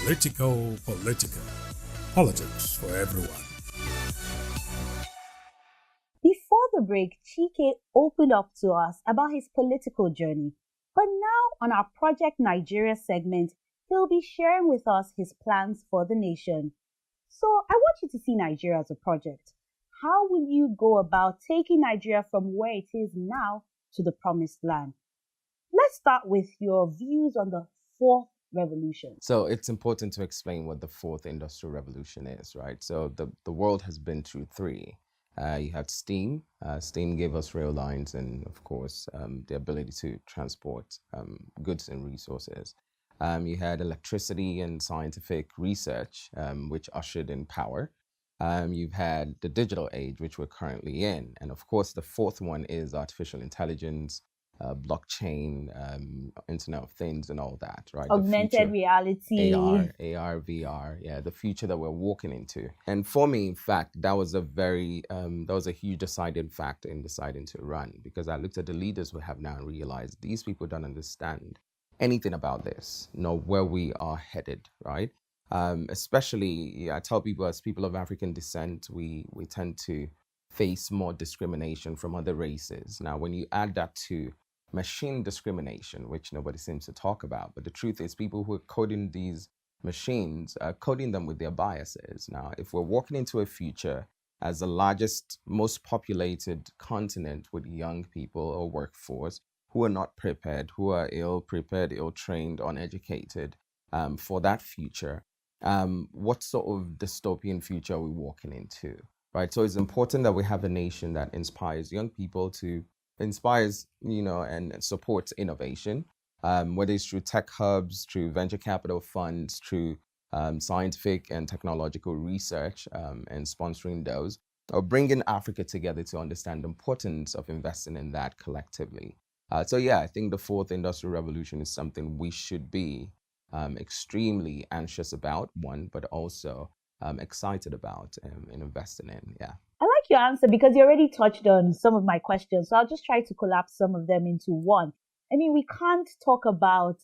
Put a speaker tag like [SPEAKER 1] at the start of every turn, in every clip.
[SPEAKER 1] Politico Politica. Politics for everyone.
[SPEAKER 2] Before the break, Chike opened up to us about his political journey. But now, on our Project Nigeria segment, he'll be sharing with us his plans for the nation. So, I want you to see Nigeria as a project. How will you go about taking Nigeria from where it is now to the promised land? Let's start with your views on the fourth revolution.
[SPEAKER 3] So it's important to explain what the fourth industrial revolution is, right? So the world has been through three. You had steam. Steam gave us rail lines and, of course, the ability to transport goods and resources. You had electricity and scientific research, which ushered in power. You've had the digital age, which we're currently in. And of course, the fourth one is artificial intelligence, blockchain, Internet of Things, and all that, right?
[SPEAKER 2] Augmented reality.
[SPEAKER 3] AR, VR, yeah, the future that we're walking into. And for me, in fact, that was a huge deciding factor in deciding to run, because I looked at the leaders we have now and realized these people don't understand anything about this, nor where we are headed, right? Especially, I tell people, as people of African descent, we tend to face more discrimination from other races. Now, when you add that to machine discrimination, which nobody seems to talk about, but the truth is people who are coding these machines are coding them with their biases. Now, if we're walking into a future as the largest, most populated continent with young people or workforce who are not prepared, who are ill-prepared, ill-trained, uneducated for that future, what sort of dystopian future are we walking into? Right, so it's important that we have a nation that inspires young people and supports innovation, whether it's through tech hubs, through venture capital funds, through scientific and technological research and sponsoring those, or bringing Africa together to understand the importance of investing in that collectively. So yeah, I think the fourth industrial revolution is something we should be extremely anxious about, one, but also excited about and investing in. Yeah.
[SPEAKER 2] I like your answer because you already touched on some of my questions. So I'll just try to collapse some of them into one. I mean, we can't talk about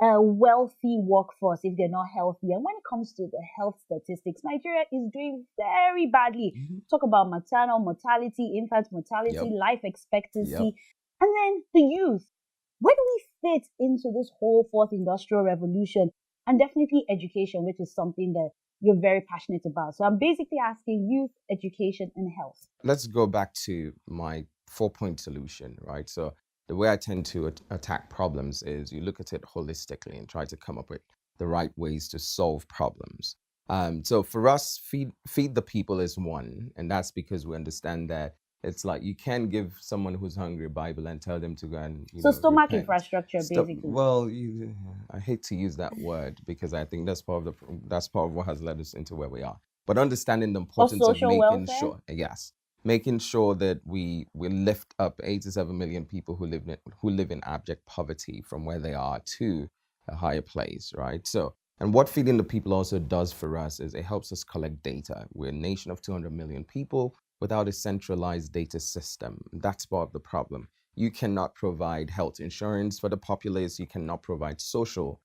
[SPEAKER 2] a wealthy workforce if they're not healthy. And when it comes to the health statistics, Nigeria is doing very badly. Talk about maternal mortality, infant mortality, life expectancy, and then the youth. Where do we fit into this whole fourth industrial revolution? And definitely education, which is something that you're very passionate about. So I'm basically asking youth, education, and health.
[SPEAKER 3] Let's go back to my 4-point solution, right? So the way I tend to attack problems is you look at it holistically and try to come up with the right ways to solve problems. So for us, feed the people is one, and that's because we understand that it's like you can't give someone who's hungry a Bible and tell them to go and
[SPEAKER 2] stomach repent. Infrastructure, basically.
[SPEAKER 3] Well, I hate to use that word because I think that's part of what has led us into where we are. But understanding the importance of making sure that we lift up 87 million people who live in abject poverty from where they are to a higher place, right? So, and what feeding the people also does for us is it helps us collect data. We're a nation of 200 million people without a centralized data system. That's part of the problem. You cannot provide health insurance for the populace. You cannot provide social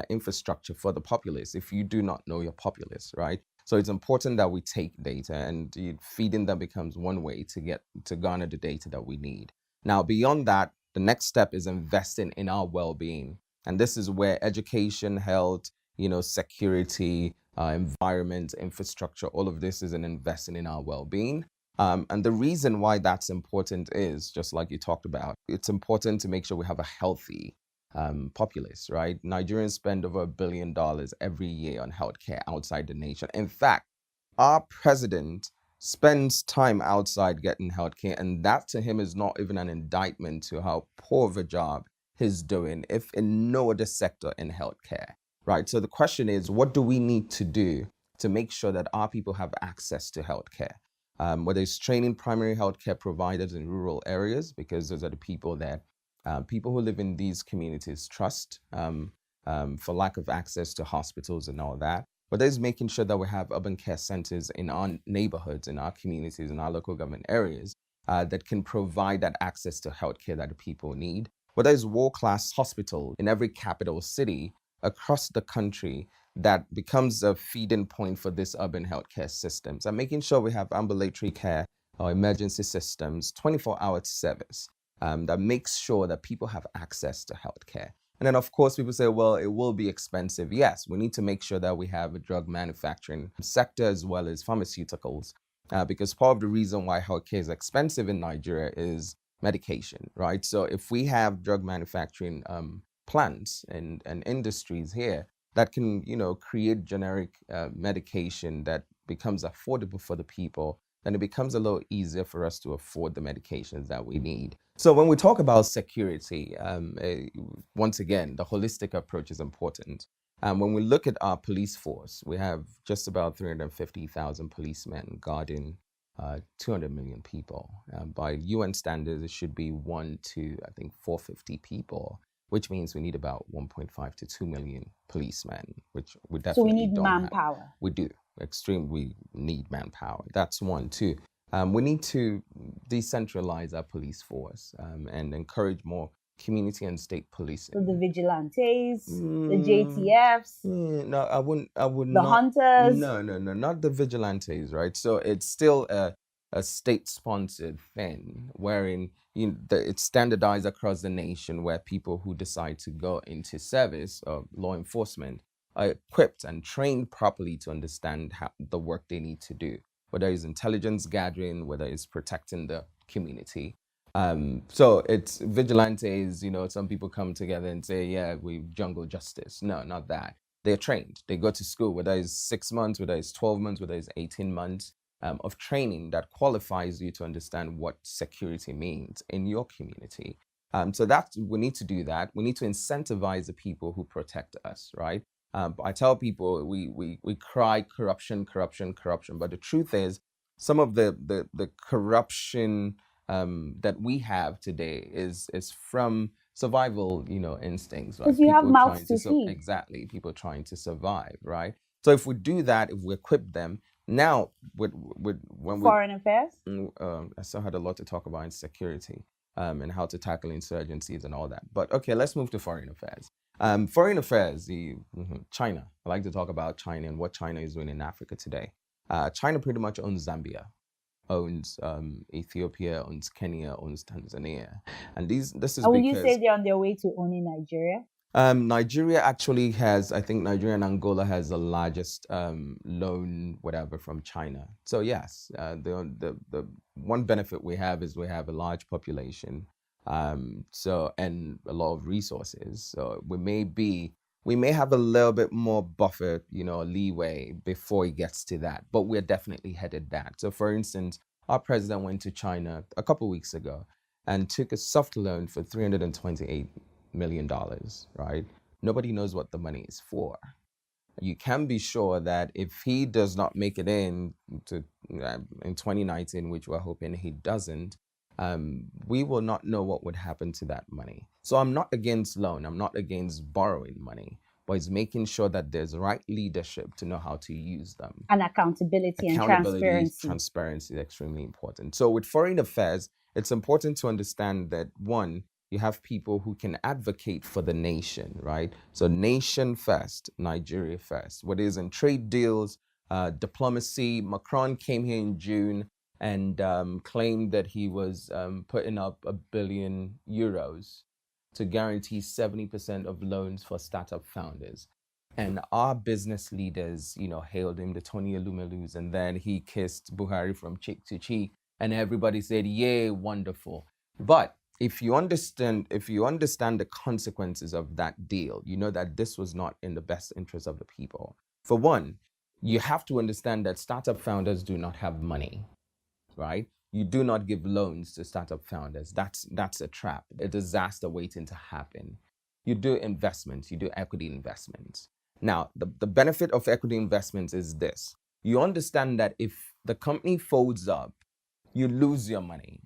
[SPEAKER 3] infrastructure for the populace if you do not know your populace, right? So it's important that we take data, and feeding them becomes one way to garner the data that we need. Now, beyond that, the next step is investing in our well-being. And this is where education, health, security, environment, infrastructure, all of this is an investing in our well-being. And the reason why that's important is, just like you talked about, it's important to make sure we have a healthy populace, right? Nigerians spend over $1 billion every year on healthcare outside the nation. In fact, our president spends time outside getting healthcare, and that to him is not even an indictment to how poor of a job he's doing, if in no other sector in healthcare, right? So the question is, what do we need to do to make sure that our people have access to healthcare? Whether it's training primary healthcare providers in rural areas, because those are the people that people who live in these communities trust for lack of access to hospitals and all that. But there's making sure that we have urban care centers in our neighborhoods, in our communities, in our local government areas that can provide that access to healthcare that the people need. Whether it's world-class hospital in every capital city across the country that becomes a feeding point for this urban healthcare systems, and making sure we have ambulatory care or emergency systems, 24-hour service that makes sure that people have access to healthcare. And then, of course, people say, well, it will be expensive. Yes, we need to make sure that we have a drug manufacturing sector as well as pharmaceuticals, because part of the reason why healthcare is expensive in Nigeria is medication, right? So if we have drug manufacturing plants and industries here that can, create generic medication that becomes affordable for the people, then it becomes a little easier for us to afford the medications that we need. So when we talk about security, once again, the holistic approach is important. When we look at our police force, we have just about 350,000 policemen guarding 200 million people. By UN standards, it should be 1 to, I think, 450 people, which means we need about 1.5 to 2 million policemen, which we definitely
[SPEAKER 2] So we need
[SPEAKER 3] don't
[SPEAKER 2] manpower.
[SPEAKER 3] have. We do. We need manpower. That's one. Two, we need to decentralize our police force and encourage more community and state policing.
[SPEAKER 2] So the vigilantes, the JTFs.
[SPEAKER 3] No, I would
[SPEAKER 2] the
[SPEAKER 3] not.
[SPEAKER 2] hunters.
[SPEAKER 3] No, not the vigilantes, right? So it's still a state-sponsored thing, wherein it's standardized across the nation, where people who decide to go into service of law enforcement are equipped and trained properly to understand the work they need to do, whether it's intelligence gathering, whether it's protecting the community. So it's vigilantes, some people come together and say, yeah, we jungle justice. No, not that. They're trained. They go to school, whether it's 6 months, whether it's 12 months, whether it's 18 months of training that qualifies you to understand what security means in your community. So we need to do that. We need to incentivize the people who protect us, right? I tell people we cry corruption, but the truth is some of the corruption that we have today is from survival, instincts.
[SPEAKER 2] Because you have mouths to feed.
[SPEAKER 3] Exactly, people trying to survive, right? So if we do that, if we equip them, now when
[SPEAKER 2] Foreign affairs,
[SPEAKER 3] I still had a lot to talk about in security and how to tackle insurgencies and all that. But okay, let's move to foreign affairs. Foreign affairs, China. I like to talk about China and what China is doing in Africa today. China pretty much owns Zambia, owns Ethiopia, owns Kenya, owns Tanzania, and this is.
[SPEAKER 2] Would you say they're on their way to owning Nigeria?
[SPEAKER 3] Nigeria actually has, I think Nigeria and Angola has the largest loan, whatever, from China. So yes, the one benefit we have is we have a large population, and a lot of resources. So we may have a little bit more buffer, leeway before it gets to that, but we're definitely headed that. So for instance, our president went to China a couple of weeks ago and took a soft loan for $328 million, right? Nobody knows what the money is for. You can be sure that if he does not make it in 2019, which we're hoping he doesn't, we will not know what would happen to that money. So I'm not against loan. I'm not against borrowing money, but it's making sure that there's the right leadership to know how to use them.
[SPEAKER 2] And accountability and transparency.
[SPEAKER 3] Transparency is extremely important. So with foreign affairs, it's important to understand that, one, you have people who can advocate for the nation, right? So nation first, Nigeria first. What is in trade deals, diplomacy. Macron came here in June and claimed that he was putting up €1 billion to guarantee 70% of loans for startup founders. And our business leaders, hailed him, the Tony Elumelus, and then he kissed Buhari from cheek to cheek, and everybody said, yay, wonderful. But if you understand the consequences of that deal, you know that this was not in the best interest of the people. For one, you have to understand that startup founders do not have money, right? You do not give loans to startup founders. That's a trap, a disaster waiting to happen. You do investments, you do equity investments. Now, the benefit of equity investments is this. You understand that if the company folds up, you lose your money.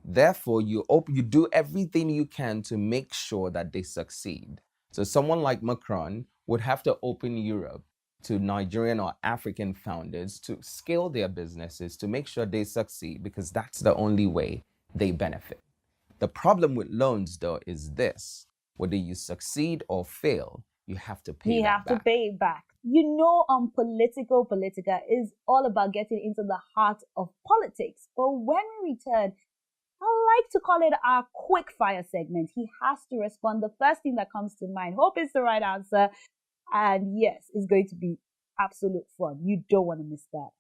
[SPEAKER 3] Therefore, you do everything you can to make sure that they succeed. So someone like Macron would have to open Europe to Nigerian or African founders to scale their businesses to make sure they succeed, because that's the only way they benefit. The problem with loans, though, is this. Whether you succeed or fail, you have to pay
[SPEAKER 2] to pay it back. Politico Politica is all about getting into the heart of politics. But when we return, I like to call it our quick fire segment. He has to respond the first thing that comes to mind. Hope it's the right answer. And yes, it's going to be absolute fun. You don't want to miss that.